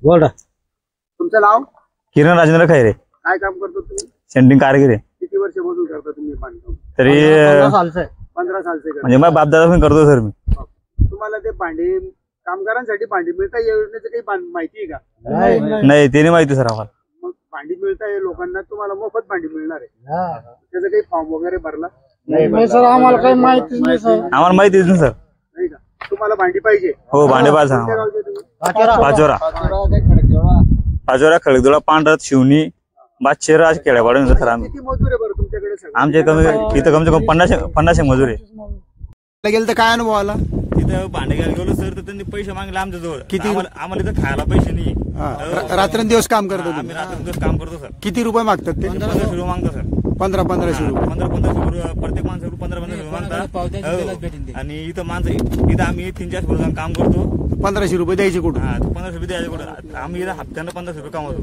बोल. तुमचं नाव? किरण राजेंद्र खैरे. काय काम करतो तुम्ही? सेंटिंग कारागीर आहे. किती वर्षापासून करता तुम्ही बांधकाम? तरी 15 सालचे करता. म्हणजे माझ्या बापदादापासून करतो सर मी. तुम्हाला ते भांडी कामगारांसाठी भांडी मिळता या योजनेची काही माहिती आहे का? नाही ते नाही माहिती सर आम्हाला. मग भांडी मिळताय लोकांना, तुम्हाला मोफत भांडी मिळणार आहे. त्याचं काही फॉर्म वगैरे भरला? नाही सर, आम्हाला काही माहितीच नाही सर. आम्हाला माहितीच नाही सर. नाही का? तुम्हाला भांडी पाहिजे? हो भांडे पाहिजे. कोणत्या गावचे तुम्ही? पाचोरा खळगदोळा पांढरत शिवणी बादशेर आज खेड्यापाडून सर आम्ही. किती मजूर आहे बरं तुमच्याकडे सगळे? आमचे इथं कमसे कम 50 मजूर आहे. गेलं तर काय अनुभव आला? तिथं भांडे घ्यायला गेलो सर तर त्यांनी पैसे मागले आमच्या जवळ. किती? आम्हाला इथं खायला पैसे नाही. रात्रंदिवस काम करतो आम्ही रात्रंदिवस काम करतो सर. किती रुपये मागतात ते? 1500 रुपये मागतो सर. 1500 रुपये. 1500 रुपये प्रत्येक माणसाकडून 1500 रुपये मागतात. आणि इथं माणसं इथं आम्ही 3-4 वर्ष काम करतो. 1500 रुपये द्यायचे कुठं? 1500 रुपये द्यायचे कुठं? आम्ही इथं हप्त्यानं 1500 रुपये कमावतो.